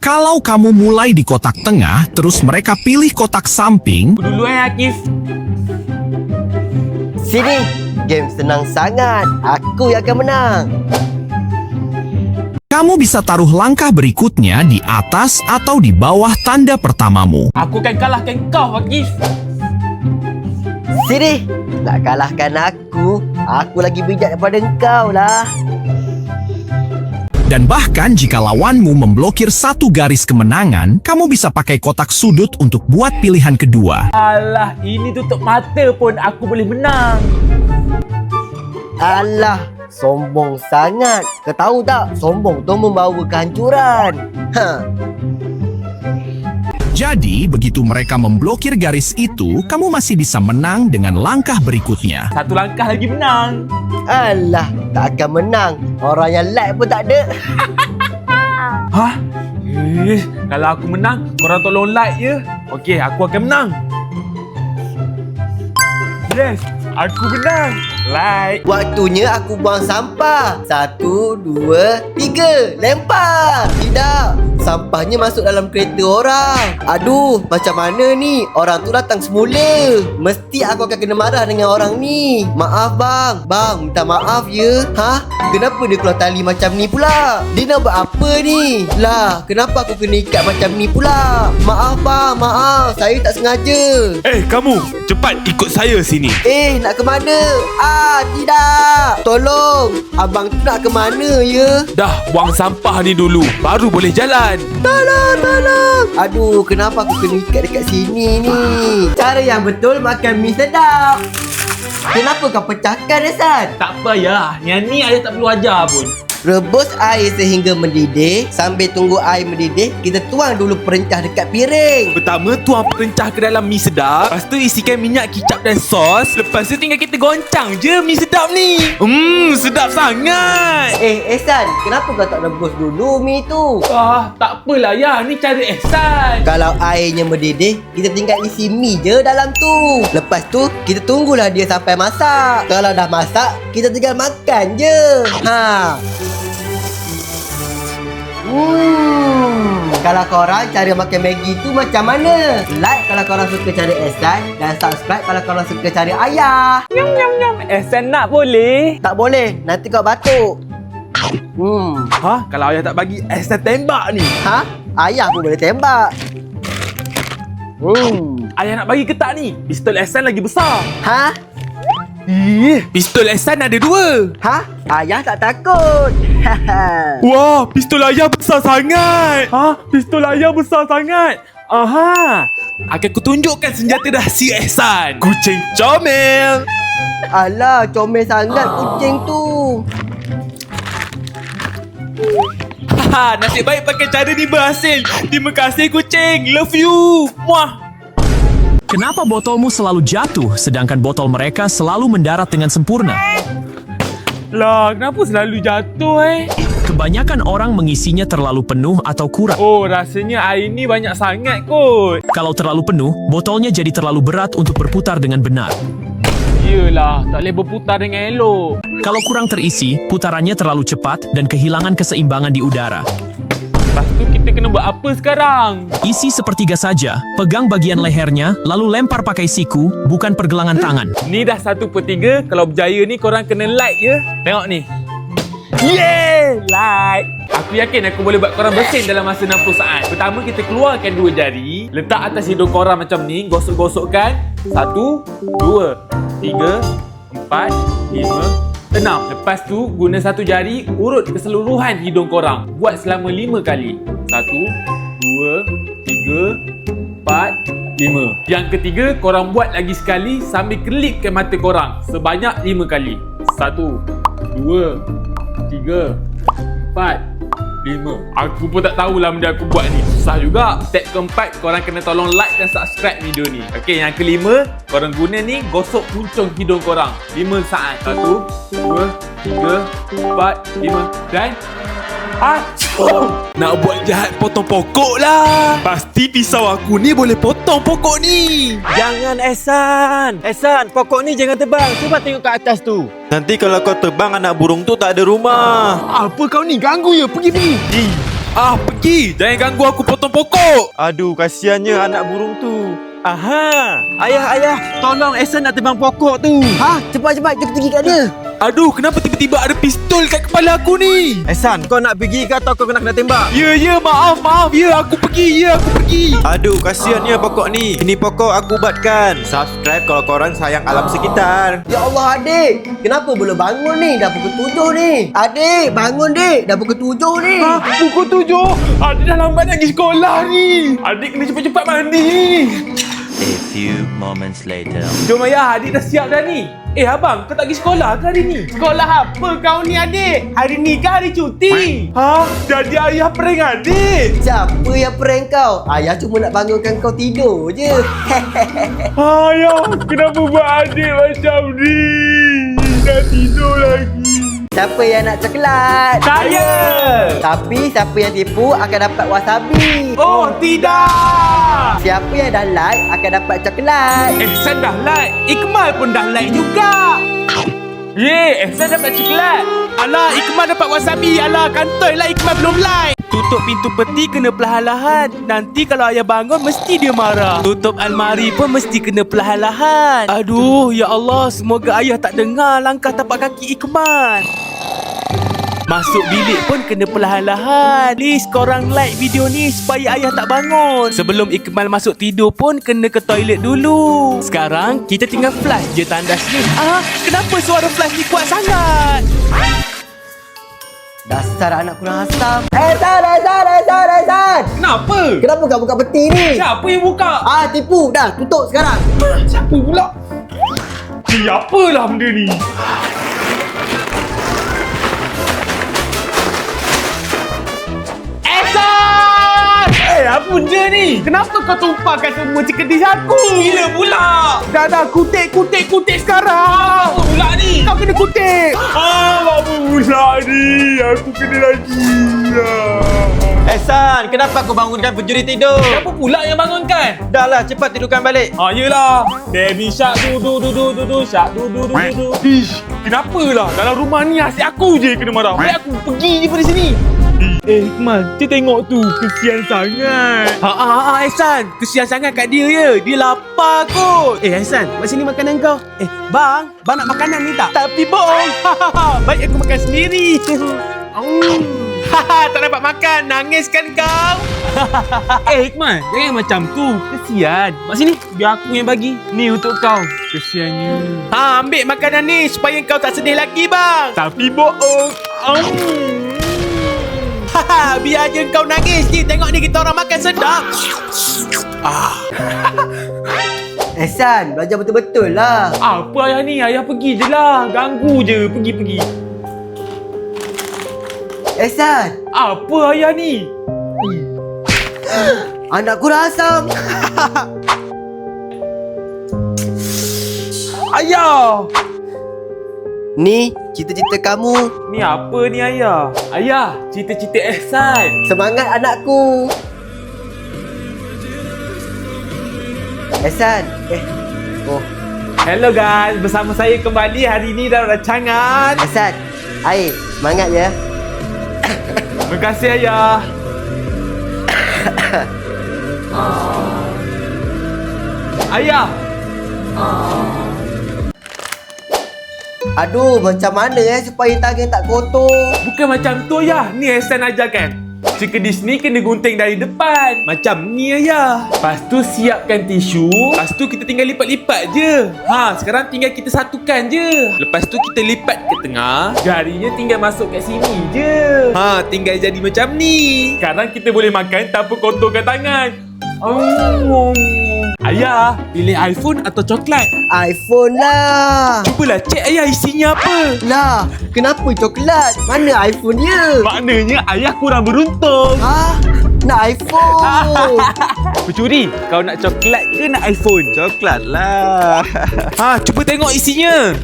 Kalau kamu mulai di kotak tengah, terus mereka pilih kotak samping, Aku dulu Akif. Sini, game senang sangat. Aku yang akan menang. kamu bisa taruh langkah berikutnya di atas atau di bawah tanda pertamamu. Aku akan kalahkan kau Akif. Sini, nak kalahkan aku. Aku lagi bijak daripada engkau lah. Dan bahkan jika lawanmu memblokir satu garis kemenangan, kamu bisa pakai kotak sudut untuk buat pilihan kedua. Alah, ini tutup mata pun aku boleh menang. Alah, sombong sangat. Kau tahu tak, sombong tu membawa kehancuran. Jadi, begitu mereka memblokir garis itu, kamu masih bisa menang dengan langkah berikutnya. Satu langkah lagi menang. Alah, tak akan menang. Orang yang like pun tak ada. Hah? Kalau aku menang, korang tolong like ya. Okey, aku akan menang. Yes, aku menang. Like. Waktunya aku buang sampah. 1, 2, 3. Lempar. Tidak. Sampahnya masuk dalam kereta orang. Aduh, macam mana ni? Orang tu datang semula. Mesti aku akan kena marah dengan orang ni. Maaf bang. Bang, minta maaf ya. Hah? Kenapa dia keluar tali macam ni pula? Dia nak buat apa ni? Lah, kenapa aku kena ikat macam ni pula? Maaf bang, maaf. Saya tak sengaja. Kamu, cepat ikut saya sini. Nak ke mana? Tidak. Tolong. Abang tu nak ke mana ya? Dah buang sampah ni dulu, baru boleh jalan. Tolong. Aduh, kenapa aku kena ikat dekat sini ni? Cara yang betul makan mie sedap. Kenapa kau pecahkan, Hasan? Tak payah. Yang ni ayah tak perlu ajar pun. Rebus air sehingga mendidih. Sambil tunggu air mendidih, kita tuang dulu perencah dekat piring. Pertama tuang perencah ke dalam mi sedap. Lepas tu isikan minyak, kicap dan sos. Lepas tu tinggal kita goncang je mi sedap ni. Sedap sangat. Hasan, kenapa kau tak rebus dulu mie tu? Tak apalah ya. Ni cara Ehsan. Kalau airnya mendidih, kita tinggal isi mie je dalam tu. Lepas tu, kita tunggulah dia sampai masak. Kalau dah masak, kita tinggal makan je. Kalau korang cara makan Maggi tu macam mana? Like kalau korang suka cara Ehsan dan subscribe kalau korang suka cara ayah. Nyam nyam nyam. Ehsan nak boleh? Tak boleh, nanti kau batuk. Kalau ayah tak bagi Ehsan tembak ni. Ayah pun boleh tembak. Ayah nak bagi ke tak ni? Pistol Ehsan lagi besar. Pistol Ehsan ada 2. Ayah tak takut. Wah, pistol ayah besar sangat. Pistol ayah besar sangat. Akan kutunjukkan senjata rahsia Ehsan. Kucing comel. Alah, comel sangat kucing tu. Nasib baik pakai cara ni berhasil. Terima kasih kucing. Love you. Muah. Kenapa botolmu selalu jatuh, sedangkan botol mereka selalu mendarat dengan sempurna? Lah, kenapa selalu jatuh Kebanyakan orang mengisinya terlalu penuh atau kurang. Oh, rasanya air ni banyak sangat kot. Kalau terlalu penuh, botolnya jadi terlalu berat untuk berputar dengan benar. Yelah, tak boleh berputar dengan elok. Kalau kurang terisi, putarannya terlalu cepat dan kehilangan keseimbangan di udara. Lepas tu kita kena buat apa sekarang? Isi sepertiga saja, pegang bagian lehernya, lalu lempar pakai siku, bukan pergelangan tangan. Ni dah 1/3. Kalau berjaya ni korang kena like ya. Tengok ni. Yeay! Like! Aku yakin aku boleh buat korang bersin dalam masa 60 saat. Pertama kita keluarkan 2 jari, letak atas hidung korang macam ni, gosok-gosokkan. 1, 2, 3, 4, 5, 6. Lepas tu guna 1 jari urut keseluruhan hidung korang. Buat selama 5 kali. 1, 2, 3, 4, 5. Yang ketiga korang buat lagi sekali sambil kelipkan mata korang sebanyak 5 kali. 1, 2, 3, 4, 5. Aku pun tak tahulah benda aku buat ni. Susah juga. Step keempat, korang kena tolong like dan subscribe video ni. Okey, yang kelima, korang guna ni gosok puncung hidung korang 5 saat. 1, 2, 3, 4, 5 dan Nak buat jahat potong pokok lah. Pasti pisau aku ni boleh potong pokok ni. Jangan Ehsan, pokok ni jangan tebang. Cuba tengok kat atas tu. Nanti kalau kau tebang anak burung tu tak ada rumah. apa kau ni? Ganggu ya? Pergi. Pergi. Jangan ganggu aku potong pokok. Aduh, kasihannya anak burung tu. Aha. Ayah, tolong Ehsan nak tebang pokok tu. Ha, cepat-cepat kita pergi kat dia. Aduh, kenapa tiba-tiba ada pistol kat kepala aku ni? Ehsan, kau nak pergi ke atau kau kena tembak? Ya, maaf. Ya, aku pergi. Aduh, kasihannya pokok ni. Ini pokok aku ubatkan. Subscribe kalau korang sayang alam sekitar. Ya Allah, adik. Kenapa belum bangun ni? Dah pukul 7 ni. Adik, bangun dik. Dah pukul 7 ni. Pukul 7. Adik dah lambat nak pergi sekolah ni. Adik kena cepat-cepat mandi ni. A few moments later. Jom ayah, adik dah siap dah ni. Abang, kau tak pergi sekolah ke hari ni? Sekolah apa kau ni adik? Hari ni kan hari cuti. Ha? Jadi ayah prank adik? Siapa yang prank kau? Ayah cuma nak bangunkan kau tidur je. Ayah, kenapa buat adik macam ni? Dah tidur lagi. Siapa yang nak coklat? Saya! Tapi siapa yang tipu akan dapat wasabi. Oh, tidak! Siapa yang dah like akan dapat coklat. Ehsan dah like. Ikmal pun dah like juga. Ehsan dapat coklat. Alah, Ikmal dapat wasabi. Alah, kantoi lah Ikmal belum like. Tutup pintu peti kena perlahan-lahan. Nanti kalau ayah bangun mesti dia marah. Tutup almari pun mesti kena perlahan-lahan. Aduh, ya Allah, semoga ayah tak dengar langkah tapak kaki Ikmal. Masuk bilik pun kena perlahan-lahan. Please korang like video ni supaya ayah tak bangun. Sebelum Ikmal masuk tidur pun kena ke toilet dulu. Sekarang kita tinggal flash je tandas ni. Kenapa suara flash ni kuat sangat? Dasar anak kurang asam. Ehsan. Kenapa? Kenapa kau buka peti ni? Siapa yang buka? Tipu. Dah, tutup sekarang. Siapa pula? Apalah benda ni? Apa benda ni? Kenapa kau tumpahkan semua cekedis aku? Gila pula. Dah kutik sekarang. Apa pula ni? Kau kena kutik. Apa pula ni? Aku kena lagi. Ehsan, kenapa kau bangunkan pencuri tidur? Siapa pula yang bangunkan? Dah lah, cepat tidurkan balik. Yelah. Baby shark du shark du. Ish, kenapa lah? Dalam rumah ni asyik aku je kena marah. Baik aku pergi je pada sini. Hikmal, dia tengok tu. Kesian sangat. Ehsan, kesian sangat kat dia ya. Dia lapar kot. Ehsan, mak sini makanan kau. Bang nak makanan ni tak? Tapi bohong. Baik aku makan sendiri. Tak dapat makan. Nangis kan kau? Hikmal, jangan macam tu. Kesian. Mak sini, biar aku yang bagi. Ni untuk kau. Kesiannya. Ambil makanan ni supaya kau tak sedih lagi bang. Tapi bohong. Biar je kau nangis je. Tengok ni kita orang makan sedap. Ehsan, belajar betul-betul lah. Apa ayah ni? Ayah pergi je lah. Ganggu je. Pergi. Ehsan, Apa ayah ni? anak kurang asam. Ayah! Ni, cita-cita kamu. Ni apa ni ayah? Ayah, cita-cita Ehsan. Semangat anakku. Ehsan. Hello guys, bersama saya kembali hari ni dalam rancangan. Ehsan, air. Semangat ya. Terima kasih ayah. Ayah. Aduh, macam mana supaya tangan tak kotor? Bukan macam tu ayah. Ni Ehsan ajarkan. Cekedis ni kena gunting dari depan. Macam ni ayah. Lepas tu siapkan tisu. Lepas tu kita tinggal lipat-lipat je. Sekarang tinggal kita satukan je. Lepas tu kita lipat ke tengah. Jarinya tinggal masuk kat sini je. Tinggal jadi macam ni. Sekarang kita boleh makan tanpa kotorkan tangan. Ayah, pilih iPhone atau coklat? iPhone lah. Cubalah cek ayah isinya apa. Lah, kenapa coklat? Mana iPhone dia? Maknanya ayah kurang beruntung. Nak iPhone. Pencuri, kau nak coklat ke nak iPhone? Coklat lah. Cuba tengok isinya.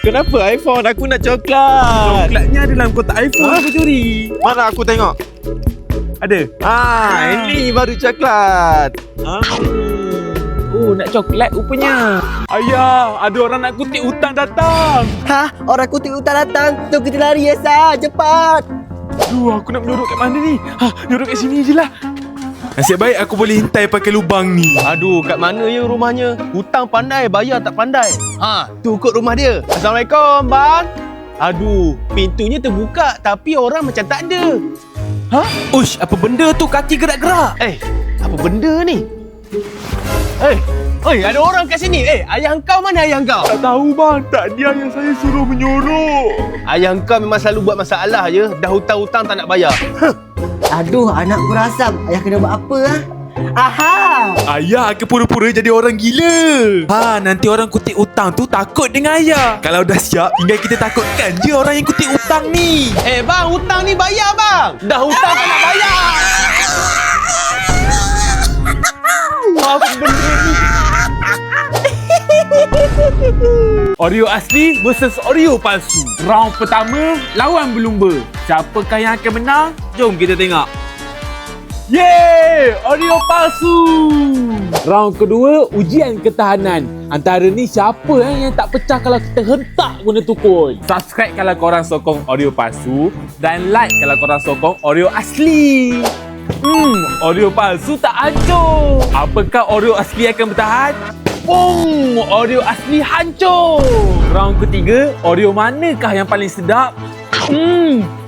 Kenapa iPhone? Aku nak coklat. Coklatnya ada dalam kotak iPhone, pencuri. Mana aku tengok? Ada. Ini baru coklat. Oh, nak coklat rupanya. Ayah, ada orang nak kutip hutang datang. Orang kutip hutang datang. Jom kita lari, Ehsan. Cepat. Aduh, aku nak menurut kat mana ni? Menurut kat sini je lah. Nasib baik aku boleh hintai pakai lubang ni. Aduh, kat mana ya rumahnya? Hutang pandai, bayar tak pandai. Tu kot rumah dia. Assalamualaikum, bang. Aduh, pintunya terbuka tapi orang macam tak ada. Ush, apa benda tu kaki gerak-gerak? Apa benda ni? Ada orang kat sini. Ayah kau mana ayah kau? Tak tahu bang, tak dia yang saya suruh menyorok. Ayah kau memang selalu buat masalah je. Dah hutang-hutang tak nak bayar. Aduh, anak kurasam. Ayah kena buat apa ah? Aha! Ayah akan pura-pura jadi orang gila. Nanti orang kutip hutang tu takut dengan ayah. Kalau dah siap, tinggal kita takutkan je orang yang kutip hutang ni. Bang, hutang ni bayar bang. Dah hutang tak nak bayar. Apa benda ni? Oreo asli versus Oreo palsu. Round pertama, lawan berlumba. Siapakah yang akan menang? Jom kita tengok. Yeay! Oreo palsu! Round kedua, ujian ketahanan. Antara ni siapa yang tak pecah kalau kita hentak guna tukul. Subscribe kalau korang sokong Oreo palsu dan like kalau korang sokong Oreo asli. Oreo palsu tak hancur. Apakah Oreo asli akan bertahan? Oreo asli hancur. Round ketiga, Oreo manakah yang paling sedap?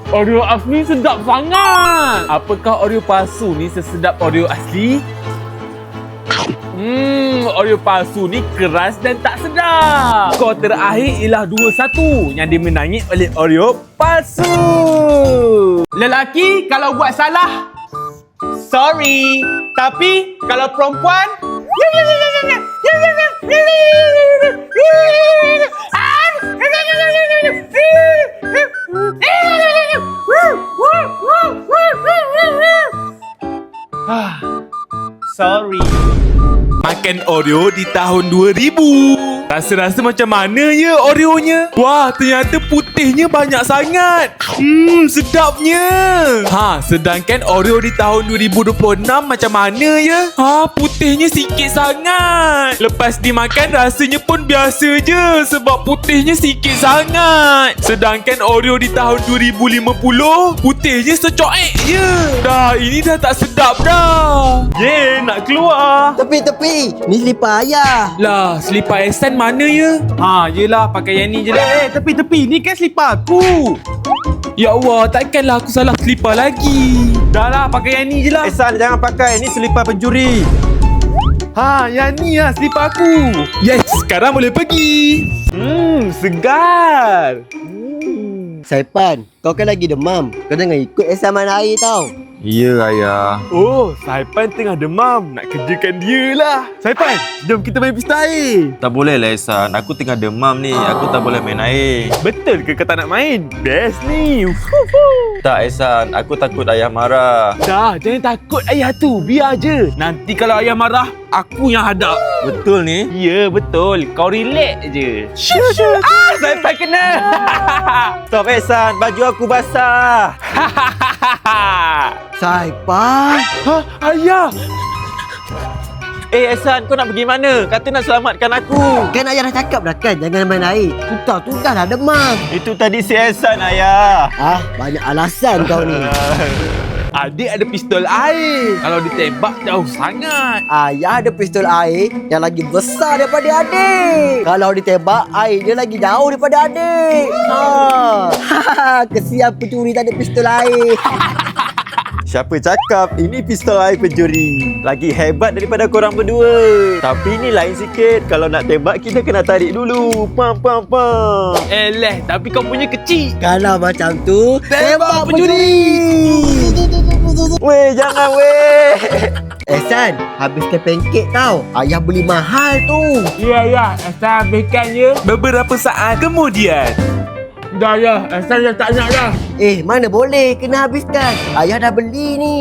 Oreo asli sedap sangat. Apakah Oreo palsu ni sesedap Oreo asli? Oreo palsu ni keras dan tak sedap. Skor terakhir ialah 2-1 yang dimenangi oleh Oreo palsu. Lelaki kalau buat salah, sorry. Tapi kalau perempuan, sorry. Makan Oreo di tahun 2000. Rasa-rasa macam mana ya Oreonya? Wah, ternyata putihnya banyak sangat. Sedapnya. Sedangkan Oreo di tahun 2026 macam mana ya? Putihnya sikit sangat. Lepas dimakan rasanya pun biasa je sebab putihnya sikit sangat. Sedangkan Oreo di tahun 2050 putihnya secoek je. Dah, ini dah tak sedap dah. Nak keluar. Tepi, ni selipar ayah. Lah, selipar Ehsan mana ya? Yelah, pakai yang ni je lah. Tepi, ni kan selipar aku. Ya Allah, takkanlah aku salah selipar lagi. Dah lah, pakai yang ni je lah. Ehsan, jangan pakai. Ni selipar pencuri. Yang ni lah selipar aku. Yes, sekarang boleh pergi. Segar. Saipan, kau kan lagi demam. Kau jangan ikut Ehsan main air tau. Ya, ayah. Saipan tengah demam. Nak kerjakan dia lah. Saipan, jom kita main pista air. Tak boleh lah, Ehsan. Aku tengah demam ni. Aku tak boleh main air. Betul ke kau tak nak main? Best ni. Tak, Ehsan. Aku takut ayah marah. Dah, jangan takut ayah tu. Biar je. Nanti kalau ayah marah, aku yang hadap. Betul ni? Ya, betul. Kau relax je. Saipan kena. Stop, Ehsan. Baju aku basah. Saipan. Ayah. Ehsan, kau nak pergi mana? Kata nak selamatkan aku. Kan ayah dah cakap dah kan jangan main air. Kau tu dah demam. Itu tadi si Ehsan, ayah. Banyak alasan kau ni. Adik ada pistol air. Kalau ditembak jauh sangat. Ayah ada pistol air yang lagi besar daripada adik. Kalau ditembak, air dia lagi jauh daripada adik. Kesian pencuri tak ada pistol air. Siapa cakap ini pistol air pencuri? Lagi hebat daripada korang berdua. Tapi ni lain sikit. Kalau nak tembak, kita kena tarik dulu. Pam. Tapi kau punya kecil. Kalau macam tu, tembak pencuri. Weh, jangan weh. Ehsan, habiskan pancake tau. Ayah beli mahal tu. Ya. Asal habiskan je. Beberapa saat kemudian. Dah ya. Asal dah tak nak dah. Mana boleh, kena habiskan. Ayah dah beli ni.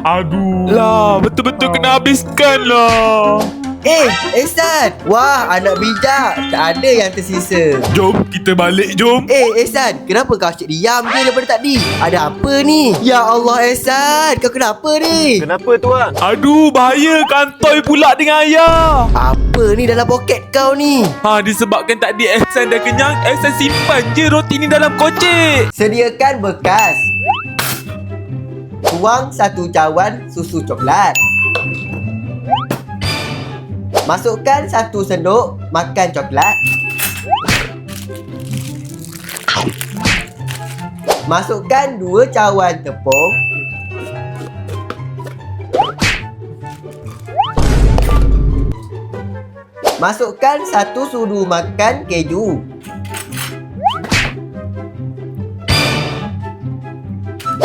Aduh. Lah, betul-betul kena habiskan lah. Ehsan. Wah, anak bijak. Tak ada yang tersisa. Jom, kita balik jom. Ehsan, kenapa kau asyik diam je daripada tadi? Ada apa ni? Ya Allah, Ehsan. Kau kenapa ni? Kenapa tuan? Aduh, bahaya. Kantoi pula dengan ayah. Apa ni dalam poket kau ni? Disebabkan tadi Ehsan dah kenyang, Ehsan simpan je roti ni dalam kocek. Sediakan bekas. Tuang 1 cawan susu coklat. Masukkan 1 sendok makan coklat. Masukkan 2 cawan tepung. Masukkan 1 sudu makan keju.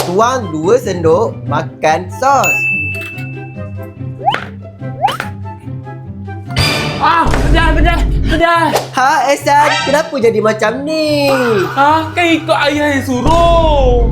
Tuang 2 sendok makan sos. Pedas. Ha, Ehsan, kenapa jadi macam ni? Kan ikut ayah yang suruh.